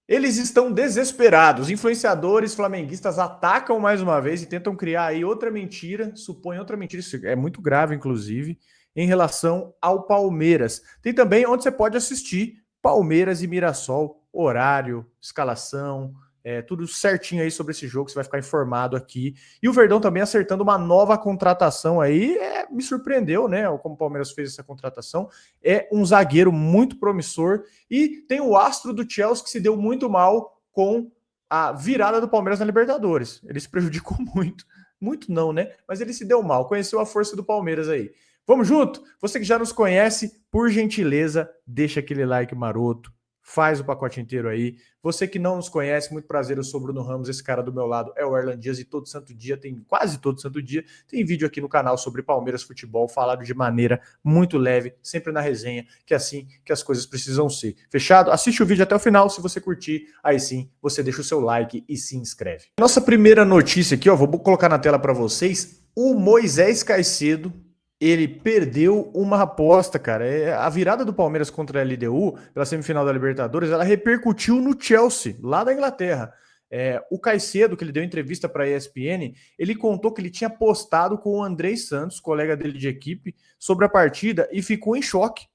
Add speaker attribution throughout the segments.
Speaker 1: Eles estão desesperados. Influenciadores flamenguistas atacam mais uma vez e tentam criar aí outra mentira, supõem outra mentira, isso é muito grave, inclusive, em relação ao Palmeiras. Tem também onde você pode assistir Palmeiras e Mirassol, horário, escalação, tudo certinho aí sobre esse jogo, você vai ficar informado aqui. E o Verdão também acertando uma nova contratação aí, me surpreendeu, né? Como o Palmeiras fez essa contratação. É um zagueiro muito promissor e tem o astro do Chelsea que se deu muito mal com a virada do Palmeiras na Libertadores. Ele se prejudicou muito. Muito não, né? Mas ele se deu mal. Conheceu a força do Palmeiras aí. Vamos junto? Você que já nos conhece, por gentileza, deixa aquele like maroto. Faz o pacote inteiro aí. Você que não nos conhece, muito prazer, eu sou o Bruno Ramos, esse cara do meu lado é o Erlan Dias e todo santo dia, quase todo santo dia, tem vídeo aqui no canal sobre Palmeiras Futebol, falado de maneira muito leve, sempre na resenha, que é assim que as coisas precisam ser. Fechado? Assiste o vídeo até o final, se você curtir, aí sim, você deixa o seu like e se inscreve. Nossa primeira notícia aqui, ó, vou colocar na tela para vocês, o Moisés Caicedo, ele perdeu uma aposta, cara. A virada do Palmeiras contra a LDU, pela semifinal da Libertadores, ela repercutiu no Chelsea, lá da Inglaterra. O Caicedo, que ele deu entrevista para a ESPN, ele contou que ele tinha postado com o Andrei Santos, colega dele de equipe, sobre a partida e ficou em choque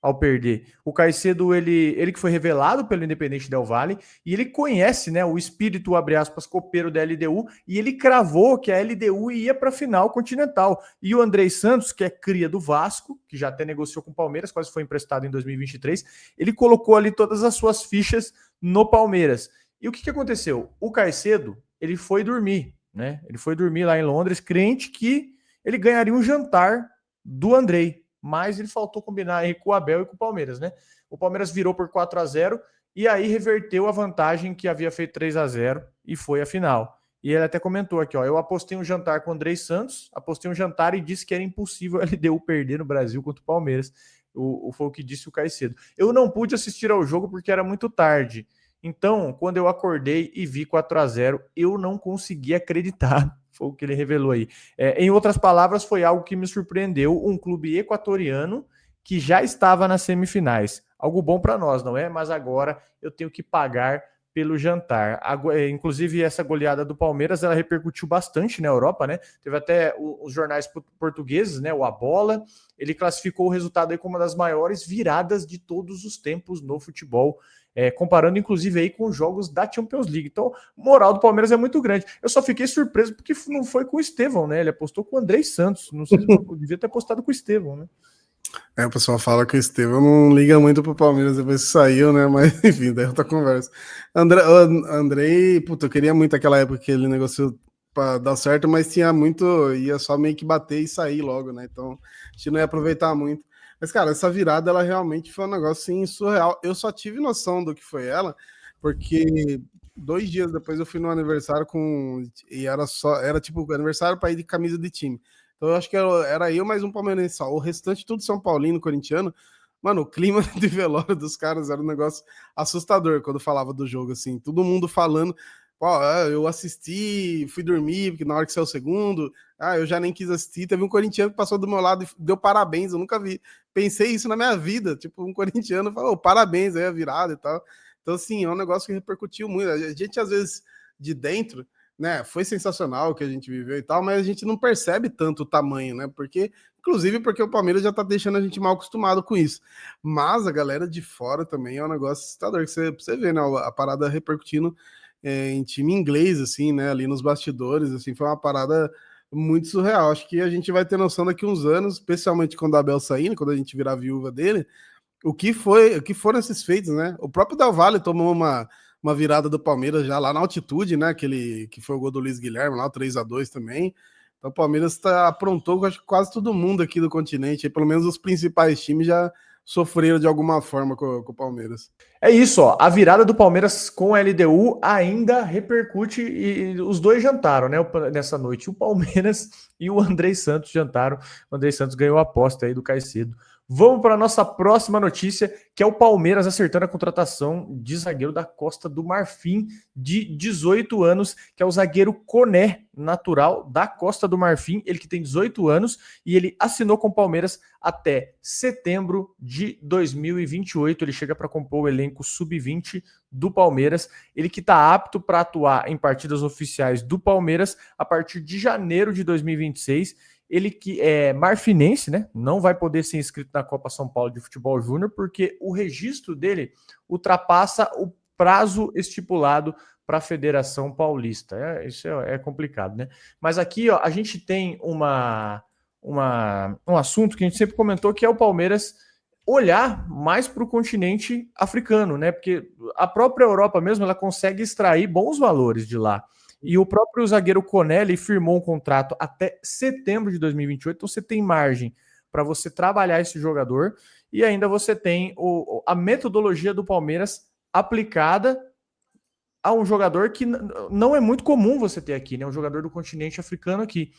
Speaker 1: ao perder. O Caicedo, ele que foi revelado pelo Independente Del Valle, e ele conhece, né, o espírito, abre aspas, copeiro da LDU, e ele cravou que a LDU ia para a final continental. E o Andrei Santos, que é cria do Vasco, que já até negociou com o Palmeiras, quase foi emprestado em 2023, ele colocou ali todas as suas fichas no Palmeiras. E o que aconteceu? O Caicedo, ele foi dormir, né? Ele foi dormir lá em Londres, crente que ele ganharia um jantar do Andrei, mas ele faltou combinar aí com o Abel e com o Palmeiras, né? O Palmeiras virou por 4-0 e aí reverteu a vantagem que havia feito 3-0 e foi a final. E ele até comentou aqui, ó, eu apostei um jantar com o Andrei Santos, apostei um jantar e disse que era impossível a LDU perder no Brasil contra o Palmeiras. Foi o que disse o Caicedo. Eu não pude assistir ao jogo porque era muito tarde. Então, quando eu acordei e vi 4-0, eu não consegui acreditar. Foi o que ele revelou aí. Em outras palavras, foi algo que me surpreendeu. Um clube equatoriano que já estava nas semifinais. Algo bom para nós, não é? Mas agora eu tenho que pagar pelo jantar. Inclusive, essa goleada do Palmeiras, ela repercutiu bastante na Europa, né? Teve até os jornais portugueses, né? O A Bola, ele classificou o resultado aí como uma das maiores viradas de todos os tempos no futebol. Comparando inclusive aí com os jogos da Champions League. Então, moral do Palmeiras é muito grande. Eu só fiquei surpreso porque não foi com o Estevão, né? Ele apostou com o Andrei Santos. Não sei se devia ter apostado com o Estevão, né?
Speaker 2: O pessoal fala que o Estevão não liga muito pro Palmeiras depois que saiu, né? Mas enfim, daí outra conversa. Andrei, puta, eu queria muito aquela época que ele negociou para dar certo, mas tinha muito, ia só meio que bater e sair logo, né? Então, a gente não ia aproveitar muito. Mas, cara, essa virada, ela realmente foi um negócio assim, surreal. Eu só tive noção do que foi ela, porque 2 dias depois eu fui no aniversário e era tipo aniversário para ir de camisa de time. Então eu acho que era eu mais um palmeirense só. O restante tudo São Paulino, corintiano. Mano, o clima de velório dos caras era um negócio assustador quando falava do jogo, assim. Todo mundo falando, eu assisti, fui dormir, porque na hora que saiu o segundo, eu já nem quis assistir. Teve um corintiano que passou do meu lado e deu parabéns, eu nunca vi. Pensei isso na minha vida, tipo, um corintiano falou, parabéns aí a virada e tal. Então, assim, é um negócio que repercutiu muito. A gente, às vezes, de dentro, né, foi sensacional o que a gente viveu e tal, mas a gente não percebe tanto o tamanho, né? Inclusive porque o Palmeiras já tá deixando a gente mal acostumado com isso. Mas a galera de fora também é um negócio assustador, que você vê, né? A parada repercutindo em time inglês, assim, né? Ali nos bastidores, assim, foi uma parada muito surreal. Acho que a gente vai ter noção daqui uns anos, especialmente quando a Abel sair, né, quando a gente virar viúva dele, o que foram esses feitos, né? O próprio Del Valle tomou uma virada do Palmeiras já lá na altitude, né? Aquele que foi o gol do Luiz Guilherme, lá o 3-2 também. Então o Palmeiras aprontou acho, quase todo mundo aqui do continente, pelo menos os principais times já sofreram de alguma forma com o Palmeiras.
Speaker 1: É isso, ó. A virada do Palmeiras com a LDU ainda repercute e os dois jantaram, né? Nessa noite. O Palmeiras e o Andrei Santos jantaram. O Andrei Santos ganhou a aposta aí do Caicedo. Vamos para a nossa próxima notícia, que é o Palmeiras acertando a contratação de zagueiro da Costa do Marfim, de 18 anos, que é o zagueiro Koné, natural da Costa do Marfim, ele que tem 18 anos, e ele assinou com o Palmeiras até setembro de 2028, ele chega para compor o elenco sub-20 do Palmeiras, ele que está apto para atuar em partidas oficiais do Palmeiras a partir de janeiro de 2026, ele que é marfinense, né? Não vai poder ser inscrito na Copa São Paulo de Futebol Júnior, porque o registro dele ultrapassa o prazo estipulado para a Federação Paulista. Isso é complicado, né? Mas aqui, ó, a gente tem um assunto que a gente sempre comentou, que é o Palmeiras olhar mais para o continente africano, né? Porque a própria Europa mesmo, ela consegue extrair bons valores de lá. E o próprio zagueiro Conelli firmou um contrato até setembro de 2028, então você tem margem para você trabalhar esse jogador e ainda você tem a metodologia do Palmeiras aplicada a um jogador que não é muito comum você ter aqui, né? Um jogador do continente africano aqui.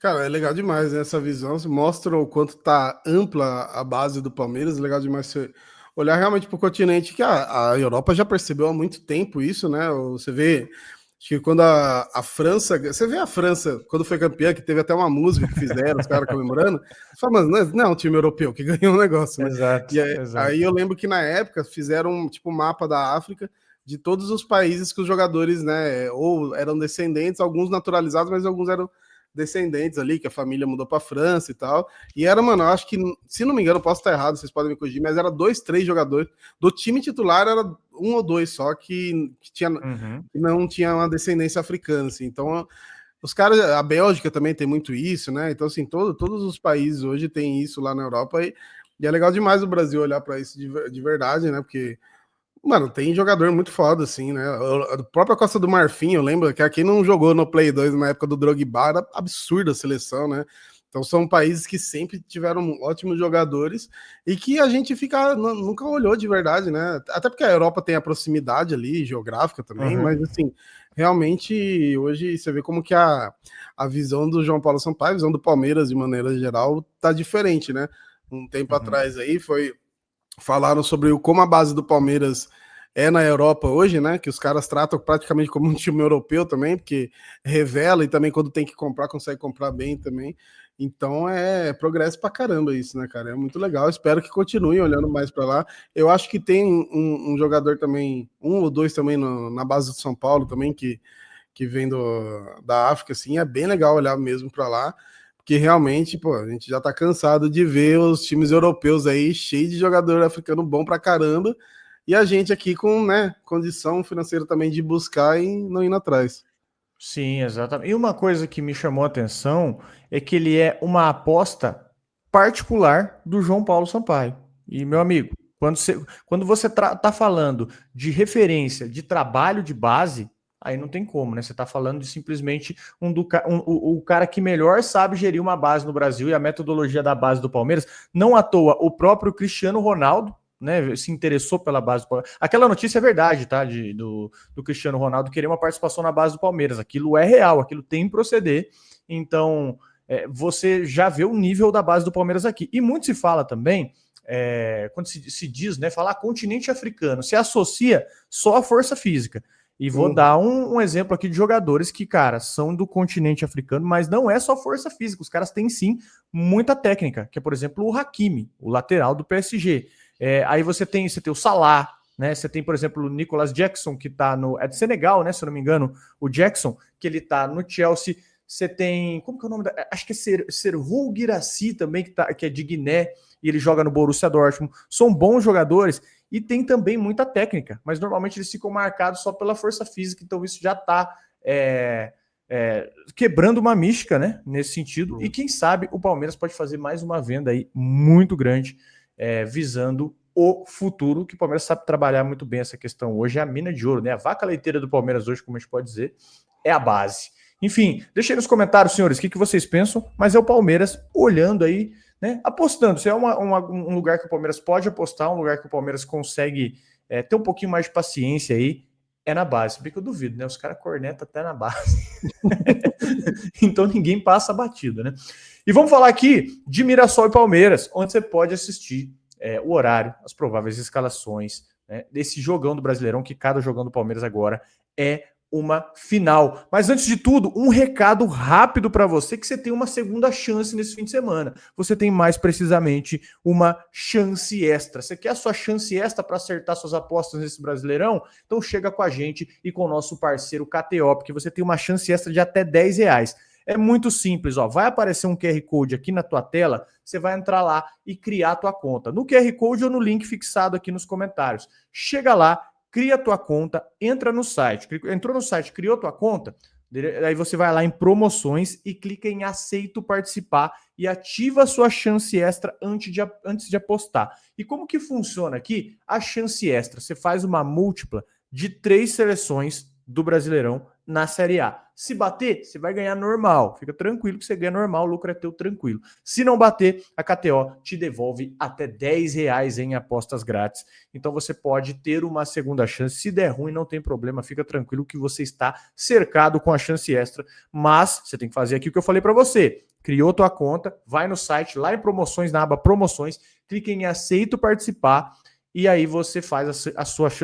Speaker 2: Cara, é legal demais, né, essa visão, mostra o quanto tá ampla a base do Palmeiras, legal demais você olhar realmente para o continente, que a Europa já percebeu há muito tempo isso, né? Você vê, acho que quando a França, você vê a França, quando foi campeã, que teve até uma música que fizeram, os caras comemorando, você fala, mas não é um time europeu que ganhou o negócio, né?
Speaker 1: Exato,
Speaker 2: e
Speaker 1: exato.
Speaker 2: Aí eu lembro que na época fizeram tipo um mapa da África de todos os países que os jogadores, né, ou eram descendentes, alguns naturalizados, mas alguns eram descendentes ali, que a família mudou para França e tal. E era, mano, eu acho que, se não me engano, posso estar errado, vocês podem me corrigir, mas era 2, 3 jogadores. Do time titular era 1 ou 2 só que tinha, que não tinha uma descendência africana, assim. Então, os caras, a Bélgica também tem muito isso, né? Então, assim, todos os países hoje têm isso lá na Europa e é legal demais o Brasil olhar para isso de verdade, né? Porque mano, tem jogador muito foda, assim, né? A própria Costa do Marfim, eu lembro que aqui não jogou no Play 2 na época do Drogba, era absurda a seleção, né? Então são países que sempre tiveram ótimos jogadores e que a gente nunca olhou de verdade, né? Até porque a Europa tem a proximidade ali, geográfica também, mas assim, realmente hoje você vê como que a visão do João Paulo Sampaio, a visão do Palmeiras de maneira geral, tá diferente, né? Um tempo atrás aí falaram sobre como a base do Palmeiras é na Europa hoje, né? Que os caras tratam praticamente como um time europeu também, porque revela e também quando tem que comprar, consegue comprar bem também. Então é progresso pra caramba isso, né, cara? É muito legal. Espero que continue olhando mais para lá. Eu acho que tem um jogador também, 1 ou 2 também na base do São Paulo também, que vem da África, assim. É bem legal olhar mesmo para lá. Que realmente, pô, a gente já tá cansado de ver os times europeus aí cheios de jogador africano bom pra caramba, e a gente aqui com, né, condição financeira também de buscar e não indo atrás.
Speaker 1: Sim, exatamente. E uma coisa que me chamou a atenção é que ele é uma aposta particular do João Paulo Sampaio. E, meu amigo, quando você tá falando de referência, de trabalho de base, aí não tem como, né? Você tá falando de simplesmente o cara que melhor sabe gerir uma base no Brasil e a metodologia da base do Palmeiras. Não à toa, o próprio Cristiano Ronaldo, né, se interessou pela base do Palmeiras. Aquela notícia é verdade, tá? Do Cristiano Ronaldo querer uma participação na base do Palmeiras. Aquilo é real, aquilo tem que proceder. Então, você já vê o nível da base do Palmeiras aqui. E muito se fala também, quando se diz, né, falar continente africano, se associa só à força física. E vou dar um exemplo aqui de jogadores que, cara, são do continente africano, mas não é só força física. Os caras têm, sim, muita técnica, que é, por exemplo, o Hakimi, o lateral do PSG. Aí você tem o Salah, né? Você tem, por exemplo, o Nicolas Jackson, que tá é do Senegal, né? Se eu não me engano, o Jackson, que ele tá no Chelsea. Você tem, como que é o nome acho que é Serhou Guirassy também, que é de Guiné, e ele joga no Borussia Dortmund. São bons jogadores e tem também muita técnica, mas normalmente eles ficam marcados só pela força física, então isso já tá quebrando uma mística, né? Nesse sentido. E quem sabe o Palmeiras pode fazer mais uma venda aí muito grande, visando o futuro, que o Palmeiras sabe trabalhar muito bem essa questão hoje, é a mina de ouro, né? A vaca leiteira do Palmeiras hoje, como a gente pode dizer, é a base. Enfim, deixem nos comentários, senhores, o que vocês pensam, mas é o Palmeiras olhando aí, né? Apostando. Se é um lugar que o Palmeiras pode apostar, um lugar que o Palmeiras consegue ter um pouquinho mais de paciência aí, É na base, se bem que eu duvido, né? Os caras cornetam até na base. Então ninguém passa batido, né? E vamos falar aqui de Mirassol e Palmeiras, onde você pode assistir o horário, as prováveis escalações, né, desse jogão do Brasileirão, que cada jogão do Palmeiras agora é uma final. Mas antes de tudo, um recado rápido para você, que você tem uma segunda chance nesse fim de semana. Você tem mais precisamente uma chance extra. Você quer a sua chance extra para acertar suas apostas nesse Brasileirão? Então chega com a gente e com o nosso parceiro KTO, porque você tem uma chance extra de até R$10. É muito simples, ó. Vai aparecer um QR Code aqui na tua tela, você vai entrar lá e criar a tua conta. No QR Code ou no link fixado aqui nos comentários. Chega lá, cria a tua conta, entra no site. Entrou no site, criou tua conta, aí você vai lá em promoções e clica em aceito participar e ativa a sua chance extra antes de apostar. E como que funciona aqui? A chance extra, você faz uma múltipla de 3 seleções do Brasileirão na Série A. Se bater, você vai ganhar normal. Fica tranquilo que você ganha normal, o lucro é teu tranquilo. Se não bater, a KTO te devolve até R$10 em apostas grátis. Então você pode ter uma segunda chance. Se der ruim, não tem problema, fica tranquilo que você está cercado com a chance extra. Mas você tem que fazer aqui o que eu falei para você. Criou tua conta, vai no site, lá em promoções, na aba promoções, clica em aceito participar e aí você faz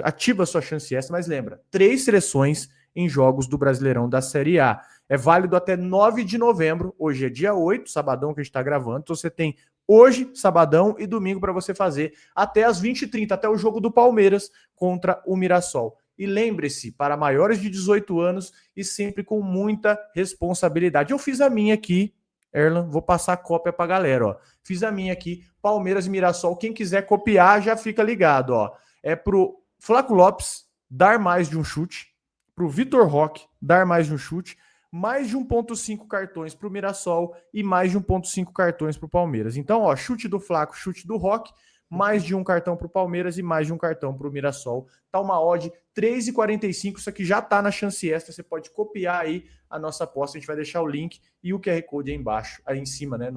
Speaker 1: ativa a sua chance extra. Mas lembra, 3 seleções em jogos do Brasileirão da Série A. É válido até 9 de novembro, hoje é dia 8, sabadão que a gente está gravando, então você tem hoje, sabadão e domingo para você fazer até as 20h30, até o jogo do Palmeiras contra o Mirassol. E lembre-se, para maiores de 18 anos e sempre com muita responsabilidade. Eu fiz a minha aqui, Erlan, vou passar a cópia para a galera, ó. Fiz a minha aqui, Palmeiras e Mirassol, quem quiser copiar já fica ligado, ó. É pro Flaco Lopes dar mais de um chute, para o Vitor Roque dar mais de um chute, mais de 1,5 cartões para o Mirassol e mais de 1,5 cartões para o Palmeiras. Então, ó, chute do Flaco, chute do Roque, mais de um cartão para o Palmeiras e mais de um cartão para o Mirassol. Tá uma odd 3,45, isso aqui já tá na chance extra, você pode copiar aí a nossa aposta, a gente vai deixar o link e o QR Code aí embaixo, aí em cima, né,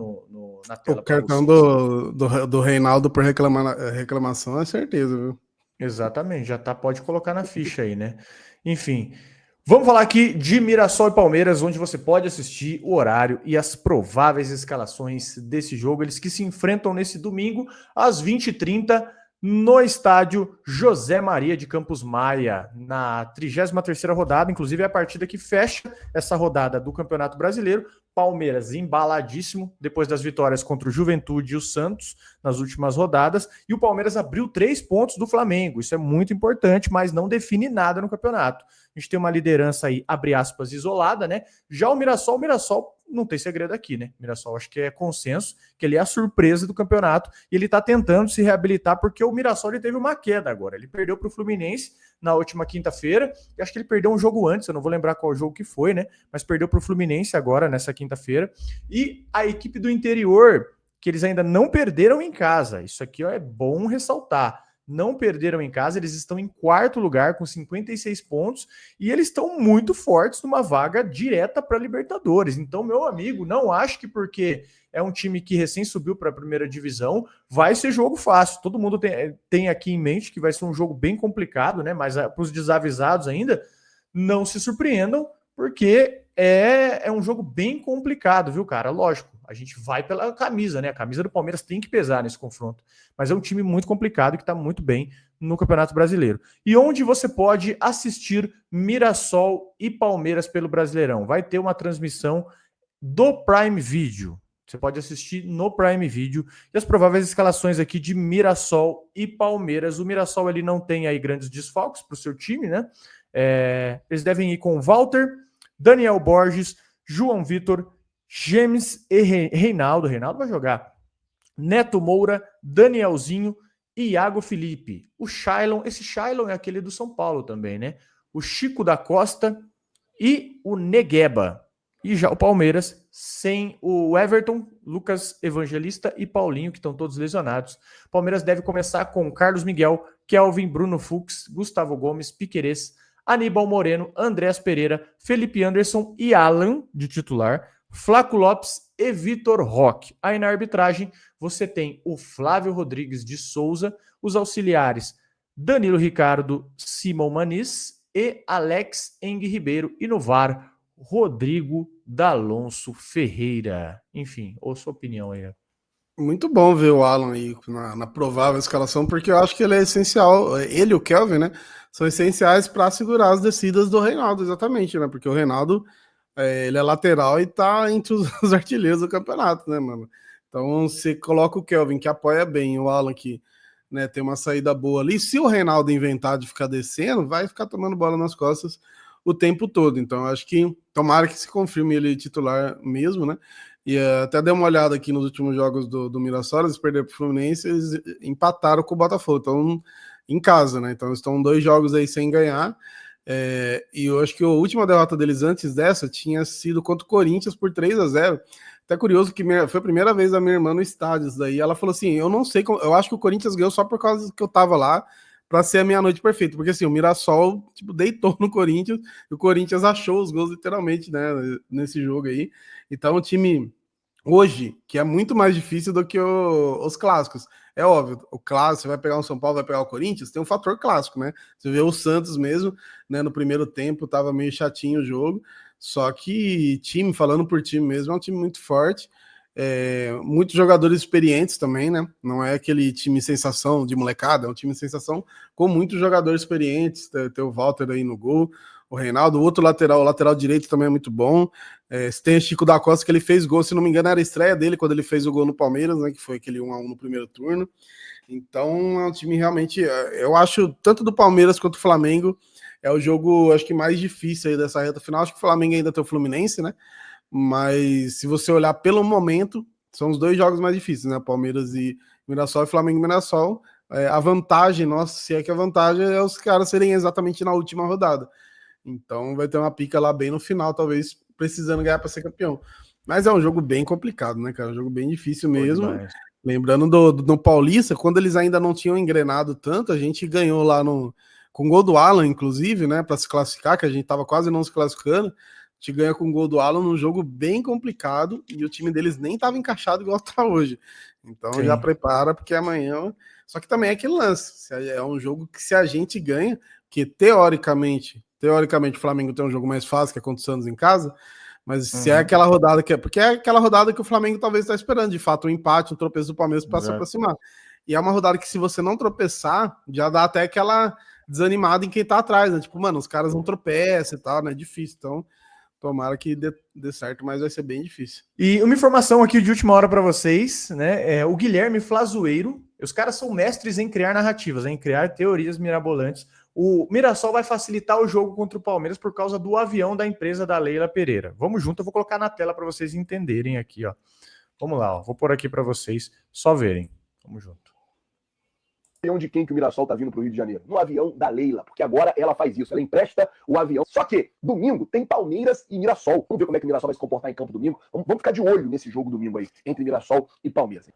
Speaker 1: na tela.
Speaker 2: O cartão do Reinaldo por reclamação é certeza, viu?
Speaker 1: Exatamente, já tá, pode colocar na ficha aí, né? Enfim, vamos falar aqui de Mirassol e Palmeiras, onde você pode assistir o horário e as prováveis escalações desse jogo. Eles que se enfrentam nesse domingo, às 20h30, no estádio José Maria de Campos Maia, na 33ª rodada. Inclusive, é a partida que fecha essa rodada do Campeonato Brasileiro. Palmeiras embaladíssimo, depois das vitórias contra o Juventude e o Santos nas últimas rodadas, e o Palmeiras abriu 3 pontos do Flamengo. Isso é muito importante, mas não define nada no campeonato. A gente tem uma liderança aí, abre aspas, isolada, né? Já o Mirassol não tem segredo aqui, né? O Mirassol acho que é consenso, que ele é a surpresa do campeonato, e ele tá tentando se reabilitar, porque o Mirassol ele teve uma queda agora. Ele perdeu para o Fluminense na última quinta-feira, e acho que ele perdeu um jogo antes, eu não vou lembrar qual jogo que foi, né? Mas perdeu para o Fluminense agora, nessa quinta-feira. E a equipe do interior, que eles ainda não perderam em casa. Isso aqui, ó, é bom ressaltar. Não perderam em casa, eles estão em 4º lugar com 56 pontos e eles estão muito fortes numa vaga direta para Libertadores. Então, meu amigo, não acho que porque é um time que recém subiu para a primeira divisão vai ser jogo fácil. Todo mundo tem aqui em mente que vai ser um jogo bem complicado, né? Mas para os desavisados ainda, não se surpreendam, porque é um jogo bem complicado, viu, cara? Lógico, a gente vai pela camisa, né? A camisa do Palmeiras tem que pesar nesse confronto. Mas é um time muito complicado que está muito bem no Campeonato Brasileiro. E onde você pode assistir Mirassol e Palmeiras pelo Brasileirão? Vai ter uma transmissão do Prime Video. Você pode assistir no Prime Video. E as prováveis escalações aqui de Mirassol e Palmeiras. O Mirassol ele não tem aí grandes desfalques para o seu time, né? Eles devem ir com Walter, Daniel Borges, João Vitor, James e Reinaldo. Reinaldo vai jogar. Neto Moura, Danielzinho e Iago Felipe. O Shailon, esse Shailon é aquele do São Paulo também, né? O Chico da Costa e o Negueba. E já o Palmeiras sem o Everton, Lucas Evangelista e Paulinho, que estão todos lesionados. O Palmeiras deve começar com Carlos Miguel, Kelvin, Bruno Fux, Gustavo Gomes, Piquerez, Aníbal Moreno, Andrés Pereira, Felipe Anderson e Alan, de titular, Flaco Lopes e Vitor Roque. Aí na arbitragem você tem o Flávio Rodrigues de Souza, os auxiliares Danilo Ricardo, Simon Maniz e Alex Eng Ribeiro. E no VAR, Rodrigo D'Alonso Ferreira. Enfim, ou sua opinião aí.
Speaker 2: Muito bom ver o Alan aí na provável escalação, porque eu acho que ele é essencial, ele e o Kelvin, né, são essenciais para segurar as descidas do Reinaldo, exatamente, né, porque o Reinaldo, ele é lateral e tá entre os artilheiros do campeonato, né, mano. Então, você coloca o Kelvin, que apoia bem, o Alan, que, né, tem uma saída boa ali, se o Reinaldo inventar de ficar descendo, vai ficar tomando bola nas costas o tempo todo. Então, eu acho que tomara que se confirme ele titular mesmo, né. E até dei uma olhada aqui nos últimos jogos do Mirassol, eles perderam para o Fluminense, eles empataram com o Botafogo, então em casa, né? Então estão 2 jogos aí sem ganhar. E eu acho que a última derrota deles antes dessa tinha sido contra o Corinthians por 3-0. Até curioso que foi a primeira vez da minha irmã no estádio, isso daí. Ela falou assim: eu não sei, eu acho que o Corinthians ganhou só por causa que eu tava lá, para ser a meia-noite perfeita, porque assim, o Mirassol tipo, deitou no Corinthians, e o Corinthians achou os gols literalmente, né, nesse jogo aí. Então o time hoje, que é muito mais difícil do que os clássicos. É óbvio, o clássico, você vai pegar o São Paulo, vai pegar o Corinthians, tem um fator clássico, né? Você vê o Santos mesmo, né? No primeiro tempo tava meio chatinho o jogo, só que time, falando por time mesmo, é um time muito forte, muitos jogadores experientes também, né? Não é aquele time sensação de molecada, é um time sensação com muitos jogadores experientes, tem o Walter aí no gol, o Reinaldo, o outro lateral, o lateral direito também é muito bom. Tem o Chico da Costa, que ele fez gol, se não me engano, era a estreia dele quando ele fez o gol no Palmeiras, né? Que foi aquele 1-1 no primeiro turno. Então é um time realmente. Eu acho, tanto do Palmeiras quanto do Flamengo, é o jogo, acho que mais difícil aí dessa reta final. Acho que o Flamengo ainda tem o Fluminense, né? Mas se você olhar pelo momento, são os 2 jogos mais difíceis, né? Palmeiras e Mirassol e Flamengo e Mirassol. A vantagem, nossa, se é que a vantagem é os caras serem exatamente na última rodada. Então vai ter uma pica lá bem no final, talvez precisando ganhar para ser campeão. Mas é um jogo bem complicado, né, cara? Um jogo bem difícil mesmo. Lembrando do Paulista, quando eles ainda não tinham engrenado tanto, a gente ganhou lá com gol do Alan, inclusive, né, para se classificar, que a gente tava quase não se classificando. A gente ganha com o gol do Alan num jogo bem complicado e o time deles nem tava encaixado igual tá hoje. Então já prepara, porque amanhã. Só que também é aquele lance. É um jogo que se a gente ganha, que teoricamente o Flamengo tem um jogo mais fácil, que é contra o Santos em casa, mas se é aquela rodada porque é aquela rodada que o Flamengo talvez está esperando, de fato, um empate, um tropeço do Palmeiras para se aproximar. E é uma rodada que, se você não tropeçar, já dá até aquela desanimada em quem tá atrás, né? Tipo, mano, os caras não tropeçam e tal, né? É difícil. Então, tomara que dê certo, mas vai ser bem difícil.
Speaker 1: E uma informação aqui de última hora para vocês, né? O Guilherme Flazoeiro, os caras são mestres em criar narrativas, em criar teorias mirabolantes. O Mirassol vai facilitar o jogo contra o Palmeiras por causa do avião da empresa da Leila Pereira. Vamos junto, eu vou colocar na tela para vocês entenderem aqui, ó. Vamos lá, ó. Vou pôr aqui para vocês só verem. Vamos junto.
Speaker 3: De quem que o Mirassol tá vindo pro Rio de Janeiro? No avião da Leila, porque agora ela faz isso, ela empresta o avião. Só que domingo tem Palmeiras e Mirassol. Vamos ver como é que o Mirassol vai se comportar em campo domingo. Vamos ficar de olho nesse jogo domingo aí, entre Mirassol e Palmeiras.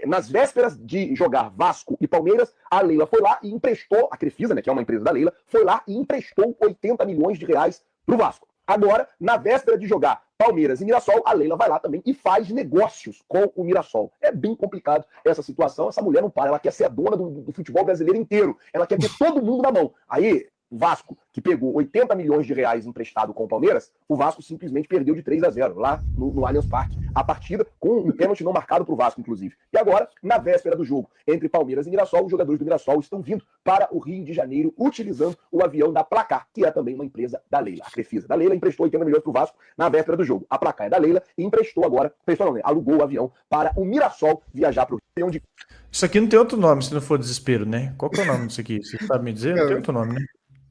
Speaker 3: Nas vésperas de jogar Vasco e Palmeiras, a Leila foi lá e emprestou, a Crefisa, né, que é uma empresa da Leila, foi lá e emprestou 80 milhões de reais pro Vasco. Agora, na véspera de jogar Palmeiras e Mirassol, a Leila vai lá também e faz negócios com o Mirassol. É bem complicado essa situação. Essa mulher não para, ela quer ser a dona do futebol brasileiro inteiro. Ela quer ter todo mundo na mão. Aí, o Vasco, que pegou 80 milhões de reais emprestado com o Palmeiras, o Vasco simplesmente perdeu de 3-0 lá no Allianz Parque. A partida com um pênalti não marcado para o Vasco, inclusive. E agora, na véspera do jogo entre Palmeiras e Mirassol, os jogadores do Mirassol estão vindo para o Rio de Janeiro utilizando o avião da Placar, que é também uma empresa da Leila. A Crefisa da Leila emprestou 80 milhões para o Vasco na véspera do jogo. A Placar é da Leila e emprestou agora, alugou o avião para o Mirassol viajar para o Rio. Onde...
Speaker 1: Isso aqui não tem outro nome, se não for desespero, né? Qual que é o nome disso aqui? Você sabe me dizer? Não tem outro nome, né?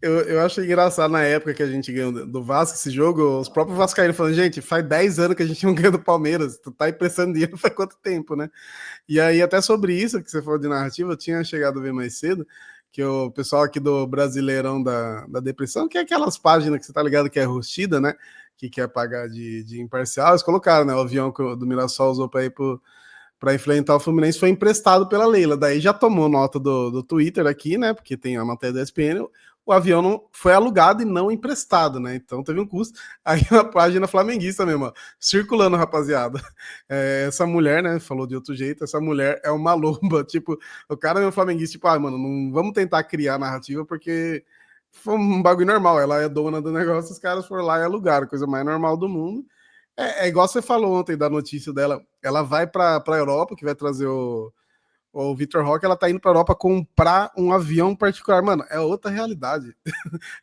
Speaker 2: Eu achei engraçado na época que a gente ganhou do Vasco esse jogo, os próprios vascaínos falando, gente, faz 10 anos que a gente não ganha do Palmeiras, tu tá emprestando dinheiro faz quanto tempo, né? E aí até sobre isso que você falou de narrativa, eu tinha chegado a ver mais cedo, que o pessoal aqui do Brasileirão da Depressão, que é aquelas páginas que você tá ligado que é rostida, né? Que quer pagar de imparcial, eles colocaram, né? O avião que o do Mirassol usou para ir para enfrentar o Fluminense foi emprestado pela Leila. Daí já tomou nota do Twitter aqui, né? Porque tem a matéria da ESPN. O avião não foi alugado e não emprestado, né? Então teve um custo. Aí na página flamenguista mesmo, ó, circulando, rapaziada. Essa mulher, né? Falou de outro jeito, essa mulher é uma lomba. Tipo, o cara é um flamenguista, tipo, mano, não vamos tentar criar narrativa porque foi um bagulho normal. Ela é dona do negócio, os caras foram lá e alugaram, coisa mais normal do mundo. É igual você falou ontem da notícia dela. Ela vai pra Europa, que vai trazer o Vitor Roque, ela tá indo pra Europa comprar um avião particular. Mano, é outra realidade.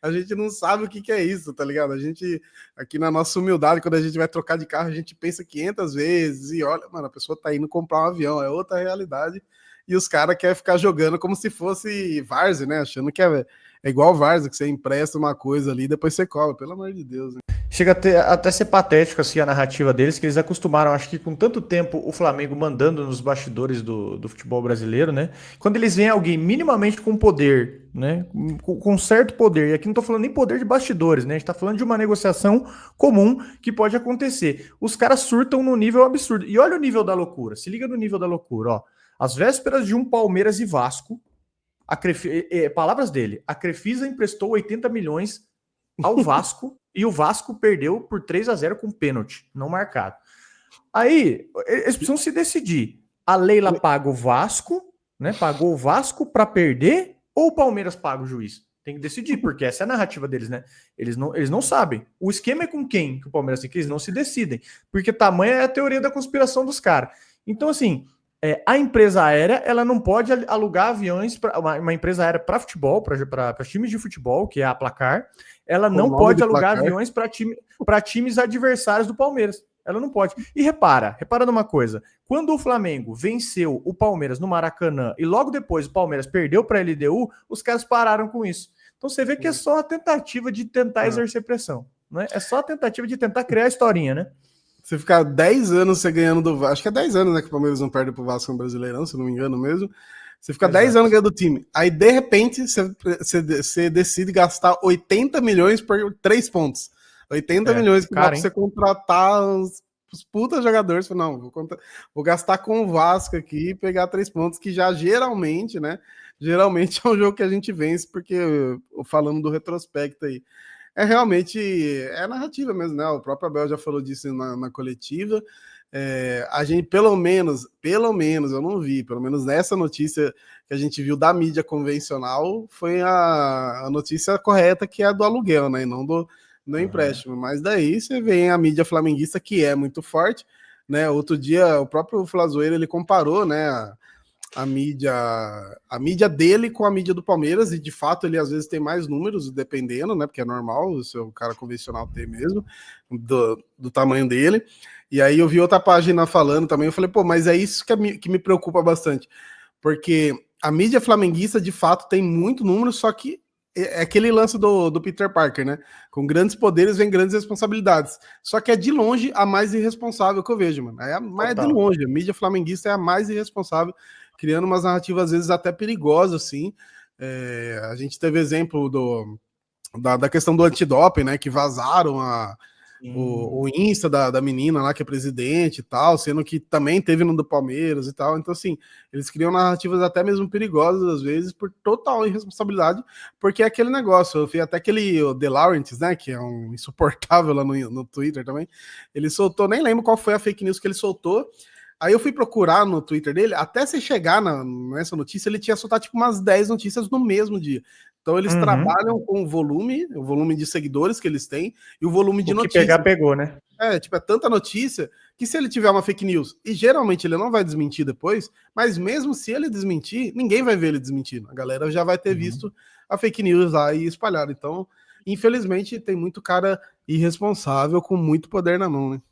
Speaker 2: A gente não sabe o que, que é isso, tá ligado? A gente, aqui na nossa humildade, quando a gente vai trocar de carro, a gente pensa 500 vezes e olha, mano, a pessoa tá indo comprar um avião, é outra realidade. E os caras querem ficar jogando como se fosse várzea, né? Achando que é igual várzea, que você empresta uma coisa ali e depois você cobra, pelo amor de Deus. Né?
Speaker 1: Chega até ser patético assim, a narrativa deles, que eles acostumaram, acho que com tanto tempo o Flamengo mandando nos bastidores do futebol brasileiro, né? Quando eles veem alguém minimamente com poder, né? Com certo poder, e aqui não tô falando nem poder de bastidores, né? A gente tá falando de uma negociação comum que pode acontecer. Os caras surtam no nível absurdo. E olha o nível da loucura, se liga no nível da loucura, ó. Às vésperas de um Palmeiras e Vasco, palavras dele, a Crefisa emprestou 80 milhões ao Vasco e o Vasco perdeu por 3-0 com pênalti, não marcado. Aí, eles precisam se decidir. A Leila paga o Vasco, né? Pagou o Vasco para perder ou o Palmeiras paga o juiz? Tem que decidir, porque essa é a narrativa deles, né? Eles não sabem. O esquema é com quem que o Palmeiras tem que eles não se decidem, porque tamanha é a teoria da conspiração dos caras. Então, assim, a empresa aérea, ela não pode alugar aviões para uma empresa aérea para futebol, para times de futebol, que é a Placar. Ela não pode alugar aviões para times adversários do Palmeiras. Ela não pode. E repara numa coisa. Quando o Flamengo venceu o Palmeiras no Maracanã e logo depois o Palmeiras perdeu para a LDU, os caras pararam com isso. Então você vê que é só a tentativa de tentar exercer pressão. Né? É só a tentativa de tentar criar a historinha, né?
Speaker 2: Você ficar 10 anos você ganhando do Vasco, acho que é 10 anos, né, que o Palmeiras não perde pro Vasco no Brasileirão, se não me engano mesmo. Você fica 10 anos ganhando do time. Aí, de repente, você decide gastar 80 milhões por 3 pontos. 80 milhões que dá pra você contratar os puta jogadores. Você fala, não, vou gastar com o Vasco aqui e pegar 3 pontos, que já geralmente, né? Geralmente é um jogo que a gente vence, porque, falando do retrospecto aí, realmente narrativa mesmo, né? O próprio Abel já falou disso na coletiva. A gente, pelo menos, eu não vi, pelo menos nessa notícia que a gente viu da mídia convencional, foi a notícia correta, que é a do aluguel, né? E não do empréstimo. Mas daí você vê a mídia flamenguista, que é muito forte, né? Outro dia, o próprio Flazoeiro, ele comparou, né? A mídia dele com a mídia do Palmeiras, e de fato ele às vezes tem mais números, dependendo, né? Porque é normal o seu cara convencional ter mesmo, do tamanho dele. E aí eu vi outra página falando também, eu falei, pô, mas é isso que me preocupa bastante, porque a mídia flamenguista de fato tem muito número, só que é aquele lance do Peter Parker, né? Com grandes poderes vem grandes responsabilidades. Só que é de longe a mais irresponsável que eu vejo, mano. Mas é de longe, a mídia flamenguista é a mais irresponsável, criando umas narrativas às vezes até perigosas, assim. A gente teve exemplo da questão do antidoping, né? Que vazaram o Insta da menina lá, que é presidente e tal, sendo que também teve no do Palmeiras e tal. Então, assim, eles criam narrativas até mesmo perigosas, às vezes, por total irresponsabilidade, porque é aquele negócio. Eu vi até o De Laurentiis, né, que é um insuportável lá no Twitter também, ele soltou, nem lembro qual foi a fake news que ele soltou. Aí eu fui procurar no Twitter dele, até você chegar nessa notícia, ele tinha soltado tipo umas 10 notícias no mesmo dia. Então eles trabalham com o volume de seguidores que eles têm e o volume de notícias.
Speaker 1: Que pegar, pegou, né?
Speaker 2: É tanta notícia que se ele tiver uma fake news, e geralmente ele não vai desmentir depois, mas mesmo se ele desmentir, ninguém vai ver ele desmentindo. A galera já vai ter visto a fake news lá e espalhado. Então, infelizmente, tem muito cara irresponsável com muito poder na mão, né?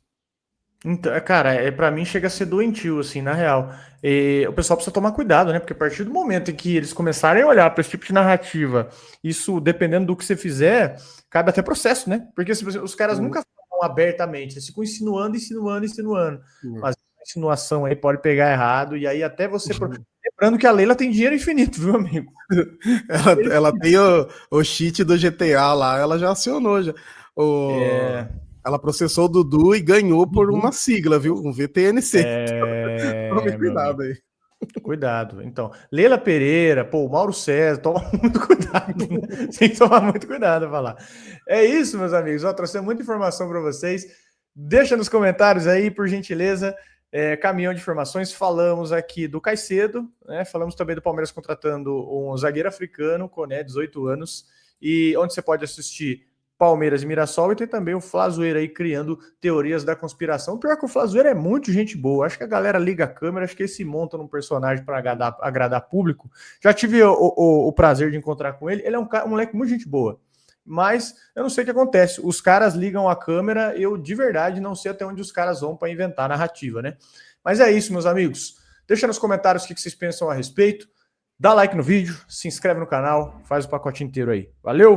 Speaker 1: Então, cara, para mim chega a ser doentio, assim, na real. O pessoal precisa tomar cuidado, né? Porque a partir do momento em que eles começarem a olhar para esse tipo de narrativa, isso, dependendo do que você fizer, cabe até processo, né? Porque os caras nunca falam abertamente, eles ficam insinuando. Mas a insinuação aí pode pegar errado, e aí até você... Lembrando que a Leila tem dinheiro infinito, viu, amigo?
Speaker 2: ela tem o cheat do GTA lá, ela já acionou já. Ela processou o Dudu e ganhou por uma sigla, viu? Um VTNC. Tome cuidado aí.
Speaker 1: Cuidado. Então, Leila Pereira, o Mauro César, toma muito cuidado. Tem que tomar muito cuidado a falar. É isso, meus amigos. Trouxe muita informação para vocês. Deixa nos comentários aí, por gentileza. Caminhão de informações. Falamos aqui do Caicedo, né? Falamos também do Palmeiras contratando um zagueiro africano, Koné, 18 anos. e onde você pode assistir Palmeiras e Mirassol, e tem também o Flazoeiro aí criando teorias da conspiração. Pior que o Flazoeiro é muito gente boa. Acho que a galera liga a câmera, acho que ele se monta num personagem para agradar público. Já tive o prazer de encontrar com ele. Ele é um moleque muito gente boa. Mas eu não sei o que acontece. Os caras ligam a câmera, eu de verdade não sei até onde os caras vão para inventar narrativa, né? Mas é isso, meus amigos. Deixa nos comentários o que vocês pensam a respeito. Dá like no vídeo, se inscreve no canal, faz o pacote inteiro aí. Valeu!